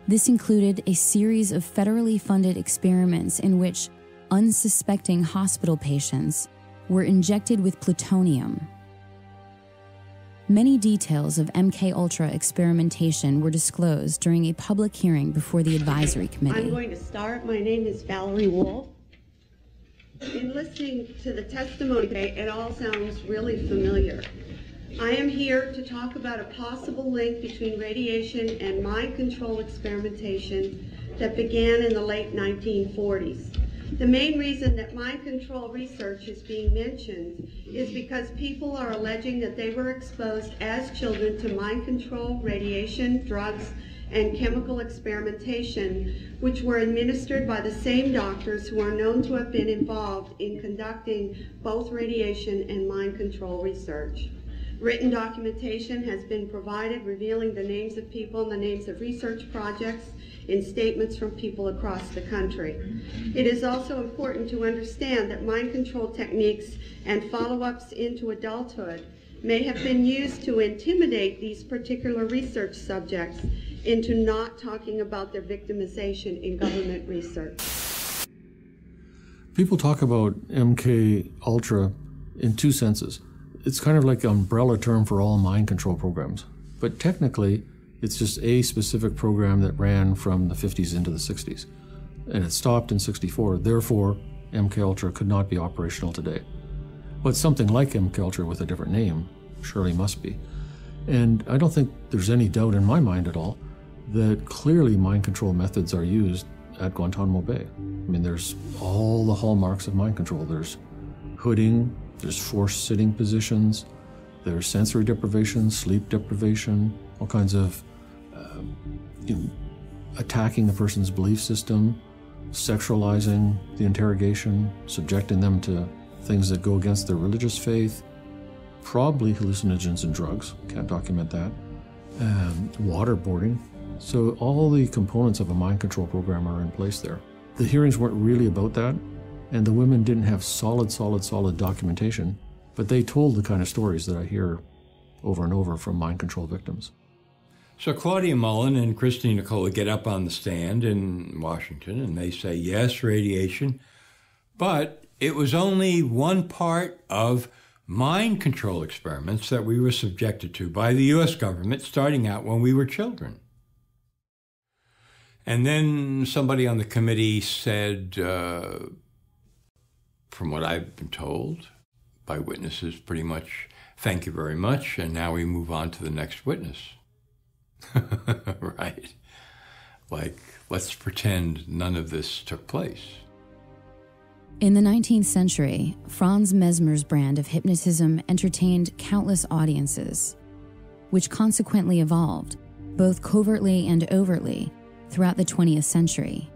This included a series of federally funded experiments in which unsuspecting hospital patients were injected with plutonium. Many details of MKUltra experimentation were disclosed during a public hearing before the advisory committee. I'm going to start. My name is Valerie Wolf. In listening to the testimony today, it all sounds really familiar. I am here to talk about a possible link between radiation and mind control experimentation that began in the late 1940s. The main reason that mind control research is being mentioned is because people are alleging that they were exposed as children to mind control, radiation, drugs, and chemical experimentation, which were administered by the same doctors who are known to have been involved in conducting both radiation and mind control research. Written documentation has been provided revealing the names of people and the names of research projects in statements from people across the country. It is also important to understand that mind control techniques and follow-ups into adulthood may have been used to intimidate these particular research subjects into not talking about their victimization in government research. People talk about MKUltra in two senses. It's kind of like an umbrella term for all mind control programs. But technically, it's just a specific program that ran from the 50s into the 60s. And it stopped in 64. Therefore, MKUltra could not be operational today. But something like MKUltra with a different name surely must be. And I don't think there's any doubt in my mind at all that clearly mind control methods are used at Guantanamo Bay. I mean, there's all the hallmarks of mind control. There's hooding, there's forced sitting positions, there's sensory deprivation, sleep deprivation, all kinds of attacking the person's belief system, sexualizing the interrogation, subjecting them to things that go against their religious faith, probably hallucinogens and drugs, can't document that, waterboarding. So all the components of a mind control program are in place there. The hearings weren't really about that, and the women didn't have solid documentation, but they told the kind of stories that I hear over and over from mind control victims. So Claudia Mullen and Christine Nicola get up on the stand in Washington and they say, yes, radiation, but it was only one part of mind control experiments that we were subjected to by the U.S. government starting out when we were children. And then somebody on the committee said, from what I've been told by witnesses, pretty much, thank you very much, and now we move on to the next witness. Right. Like, let's pretend none of this took place. In the 19th century, Franz Mesmer's brand of hypnotism entertained countless audiences, which consequently evolved, both covertly and overtly, throughout the 20th century.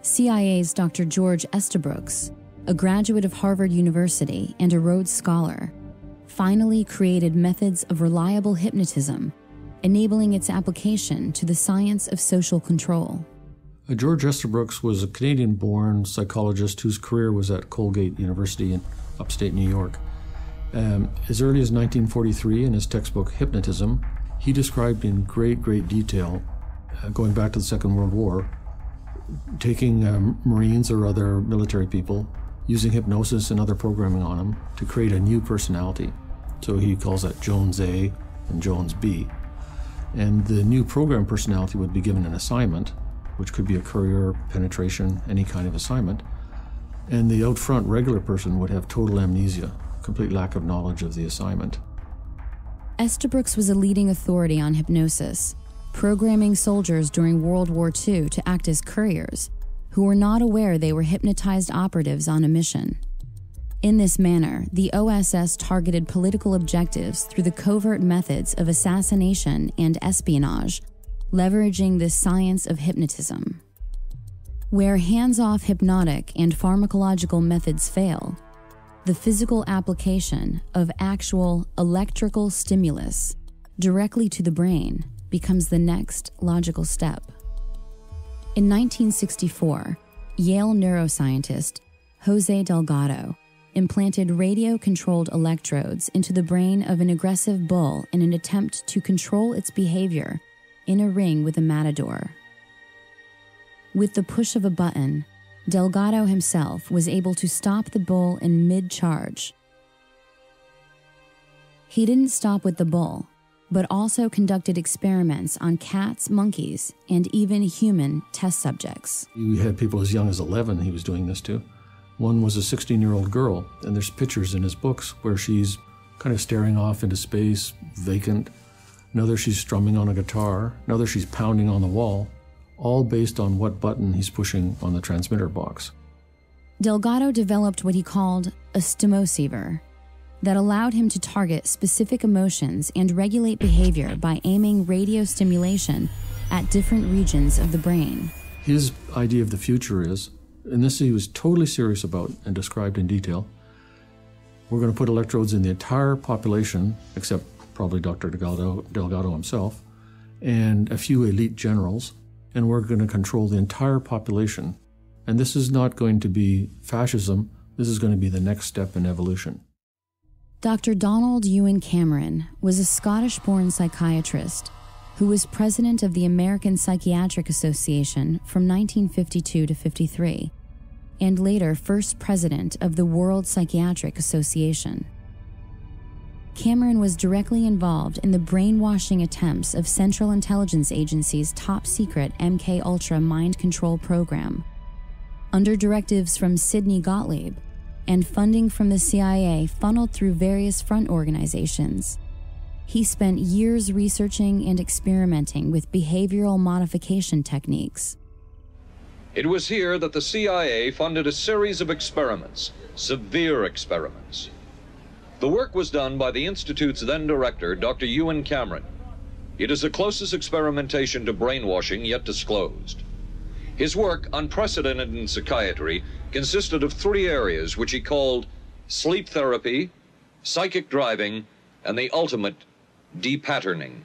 CIA's Dr. George Estabrooks, a graduate of Harvard University and a Rhodes Scholar, finally created methods of reliable hypnotism, enabling its application to the science of social control. George Estabrooks was a Canadian-born psychologist whose career was at Colgate University in upstate New York. As early as 1943, in his textbook Hypnotism, he described in great detail, going back to the Second World War, taking Marines or other military people, using hypnosis and other programming on them to create a new personality. So he calls that Jones A and Jones B. And the new program personality would be given an assignment, which could be a courier, penetration, any kind of assignment. And the out front regular person would have total amnesia, complete lack of knowledge of the assignment. Estabrooks was a leading authority on hypnosis, programming soldiers during World War II to act as couriers, who were not aware they were hypnotized operatives on a mission. In this manner, the OSS targeted political objectives through the covert methods of assassination and espionage, leveraging the science of hypnotism. Where hands-off hypnotic and pharmacological methods fail, the physical application of actual electrical stimulus directly to the brain becomes the next logical step. In 1964, Yale neuroscientist Jose Delgado implanted radio-controlled electrodes into the brain of an aggressive bull in an attempt to control its behavior in a ring with a matador. With the push of a button, Delgado himself was able to stop the bull in mid-charge. He didn't stop with the bull, but also conducted experiments on cats, monkeys, and even human test subjects. You had people as young as 11 he was doing this to. One was a 16-year-old girl, and there's pictures in his books where she's kind of staring off into space, vacant. Another, she's strumming on a guitar. Another, she's pounding on the wall, all based on what button he's pushing on the transmitter box. Delgado developed what he called a stimoceiver that allowed him to target specific emotions and regulate behavior by aiming radio stimulation at different regions of the brain. His idea of the future is, and this he was totally serious about and described in detail, we're going to put electrodes in the entire population, except probably Dr. Delgado himself, and a few elite generals, and we're going to control the entire population. And this is not going to be fascism, this is going to be the next step in evolution. Dr. Donald Ewan Cameron was a Scottish-born psychiatrist who was president of the American Psychiatric Association from 1952 to 53, and later first president of the World Psychiatric Association. Cameron was directly involved in the brainwashing attempts of Central Intelligence Agency's top-secret MK-Ultra mind control program. Under directives from Sidney Gottlieb and funding from the CIA funneled through various front organizations, he spent years researching and experimenting with behavioral modification techniques. It was here that the CIA funded a series of experiments, severe experiments. The work was done by the Institute's then director, Dr. Ewan Cameron. It is the closest experimentation to brainwashing yet disclosed. His work, unprecedented in psychiatry, consisted of 3 areas which he called sleep therapy, psychic driving, and the ultimate depatterning.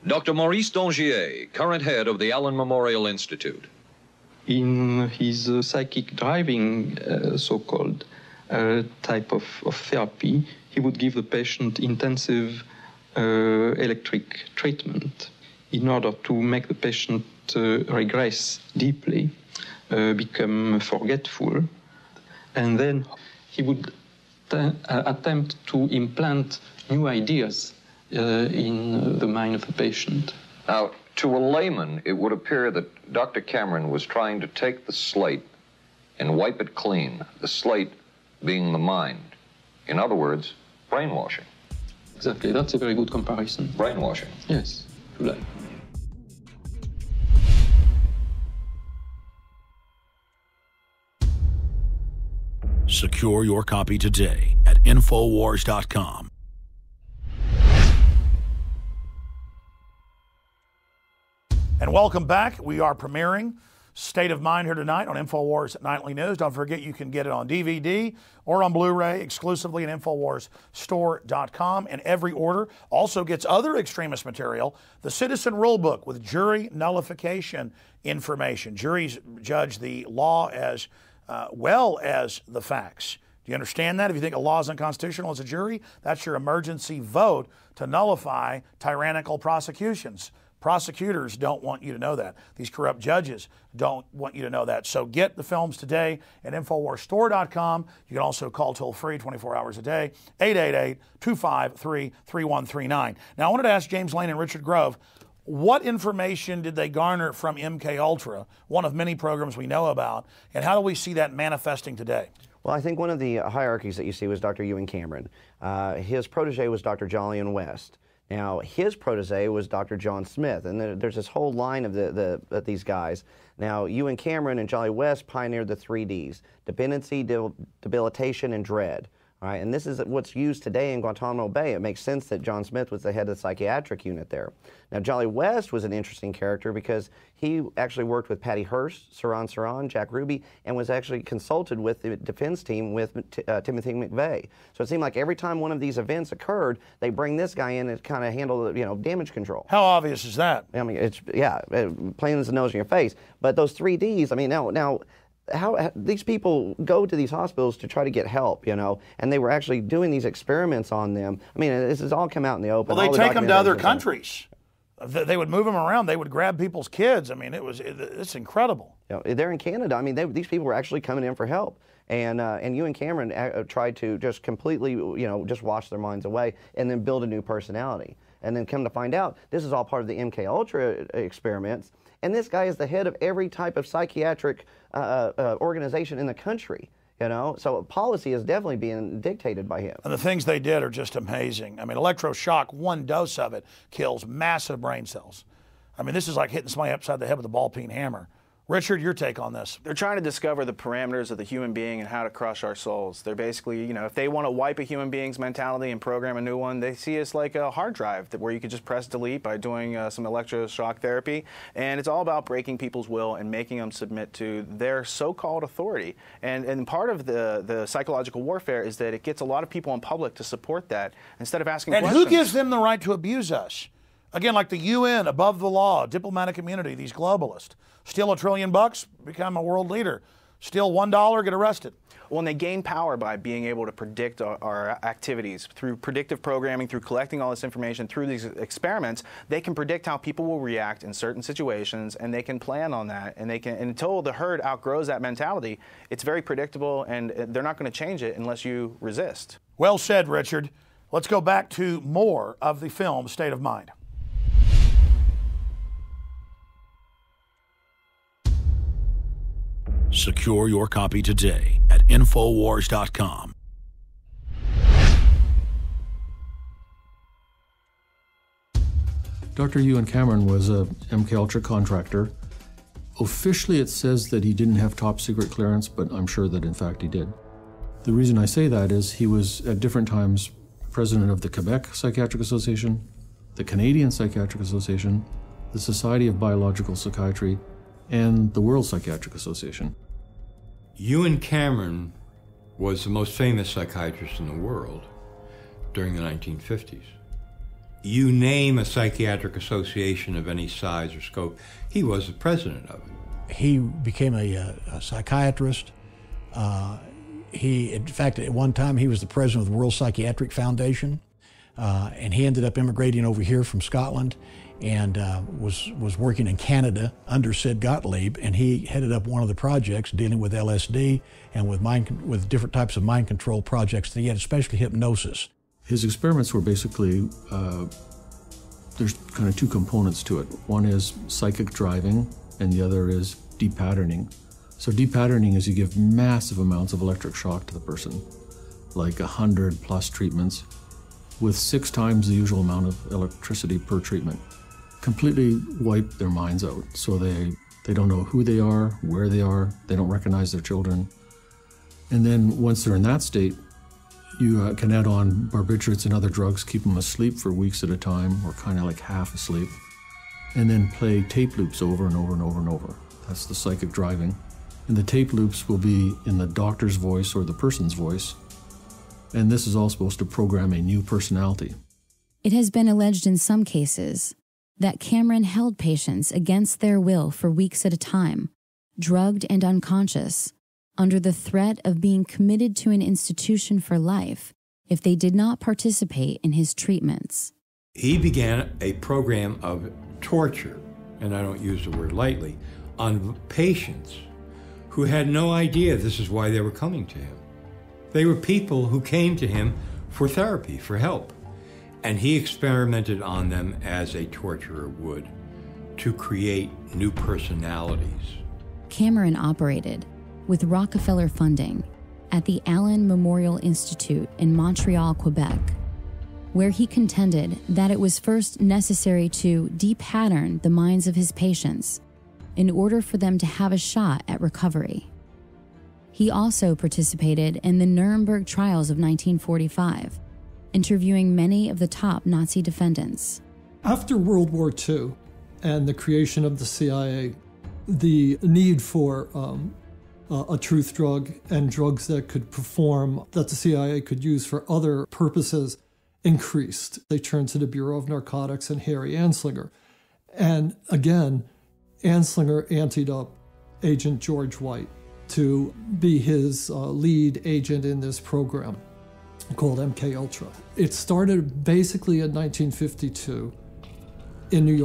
Dr. Maurice Stanje, current head of the Allen Memorial Institute. In his psychic driving, so-called type of therapy, he would give the patient intensive electric treatment in order to make the patient regress deeply, become forgetful, and then he would attempt to implant new ideas in the mind of the patient. Now, to a layman, it would appear that Dr. Cameron was trying to take the slate and wipe it clean, the slate being the mind. In other words, brainwashing. Exactly, that's a very good comparison. Brainwashing. Yes, if you like. Secure your copy today at Infowars.com. And welcome back. We are premiering State of Mind here tonight on InfoWars Nightly News. Don't forget you can get it on DVD or on Blu-ray exclusively at InfoWarsStore.com. And every order also gets other extremist material, the Citizen Rulebook with jury nullification information. Juries judge the law as well as the facts. Do you understand that? If you think a law is unconstitutional as a jury, that's your emergency vote to nullify tyrannical prosecutions. Prosecutors don't want you to know that. These corrupt judges don't want you to know that. So get the films today at InfoWarsStore.com. You can also call toll-free 24 hours a day, 888-253-3139. Now, I wanted to ask James Lane and Richard Grove, what information did they garner from MKUltra, one of many programs we know about, and how do we see that manifesting today? Well, I think one of the hierarchies that you see was Dr. Ewan Cameron. His protege was Dr. Jolyon West. Now, his protege was Dr. John Smith, and there's this whole line of these guys. Now, Ewan Cameron and Jolly West pioneered the 3 Ds, dependency, debilitation, and dread. All right, and this is what's used today in Guantanamo Bay. It makes sense that John Smith was the head of the psychiatric unit there. Now, Jolly West was an interesting character because he actually worked with Patty Hearst, Saran, Jack Ruby, and was actually consulted with the defense team with Timothy McVeigh. So it seemed like every time one of these events occurred, they bring this guy in and kind of handle, damage control. How obvious is that? I mean, it's, yeah, plain as the nose in your face. But those 3 Ds, I mean, now how these people go to these hospitals to try to get help, and they were actually doing these experiments on them. I mean, this has all come out in the open. Well, they take them to other countries. They would move them around. They would grab people's kids. I mean, it's incredible. You know, they're in Canada. I mean, these people were actually coming in for help. And Ewan Cameron tried to just completely, just wash their minds away and then build a new personality. And then come to find out, this is all part of the MK Ultra experiments. And this guy is the head of every type of psychiatric organization in the country. So policy is definitely being dictated by him. And the things they did are just amazing. I mean, electroshock, one dose of it kills massive brain cells. I mean, this is like hitting somebody upside the head with a ball-peen hammer. Richard, your take on this? They're trying to discover the parameters of the human being and how to crush our souls. They're basically, if they want to wipe a human being's mentality and program a new one, they see us like a hard drive where you could just press delete by doing some electroshock therapy. And it's all about breaking people's will and making them submit to their so-called authority. And part of the psychological warfare is that it gets a lot of people in public to support that instead of asking questions. And who gives them the right to abuse us? Again, like the UN, above the law, diplomatic immunity, these globalists. Steal $1 trillion, become a world leader. Steal $1, get arrested. Well, and they gain power by being able to predict our activities. Through predictive programming, through collecting all this information, through these experiments, they can predict how people will react in certain situations, and they can plan on that. And they can, until the herd outgrows that mentality, it's very predictable, and they're not going to change it unless you resist. Well said, Richard. Let's go back to more of the film State of Mind. Secure your copy today at Infowars.com. Dr. Ewan Cameron was a MK Ultra contractor. Officially, it says that he didn't have top secret clearance, but I'm sure that in fact he did. The reason I say that is he was at different times president of the Quebec Psychiatric Association, the Canadian Psychiatric Association, the Society of Biological Psychiatry, and the World Psychiatric Association. Ewan Cameron was the most famous psychiatrist in the world during the 1950s. You name a psychiatric association of any size or scope, he was the president of it. He became a psychiatrist. In fact, at one time, he was the president of the World Psychiatric Foundation, and he ended up immigrating over here from Scotland and was working in Canada under Sid Gottlieb, and he headed up one of the projects dealing with LSD and with different types of mind control projects that he had, especially hypnosis. His experiments were basically, there's kind of two components to it. One is psychic driving, and the other is deep-patterning. So deep-patterning is you give massive amounts of electric shock to the person, like 100+ treatments, with 6 times the usual amount of electricity per treatment. Completely wipe their minds out, so they don't know who they are, where they are, they don't recognize their children. And then once they're in that state, you can add on barbiturates and other drugs, keep them asleep for weeks at a time, or kind of like half asleep, and then play tape loops over and over and over and over. That's the psychic driving. And the tape loops will be in the doctor's voice or the person's voice, and this is all supposed to program a new personality. It has been alleged in some cases that Cameron held patients against their will for weeks at a time, drugged and unconscious, under the threat of being committed to an institution for life if they did not participate in his treatments. He began a program of torture, and I don't use the word lightly, on patients who had no idea this is why they were coming to him. They were people who came to him for therapy, for help. And he experimented on them as a torturer would to create new personalities. Cameron operated, with Rockefeller funding, at the Allen Memorial Institute in Montreal, Quebec, where he contended that it was first necessary to de-pattern the minds of his patients in order for them to have a shot at recovery. He also participated in the Nuremberg trials of 1945, interviewing many of the top Nazi defendants. After World War II and the creation of the CIA, the need for a truth drug and drugs that could perform, that the CIA could use for other purposes, increased. They turned to the Bureau of Narcotics and Harry Anslinger. And again, Anslinger anteed up Agent George White to be his lead agent in this program called MK Ultra. It started basically in 1952 in New York.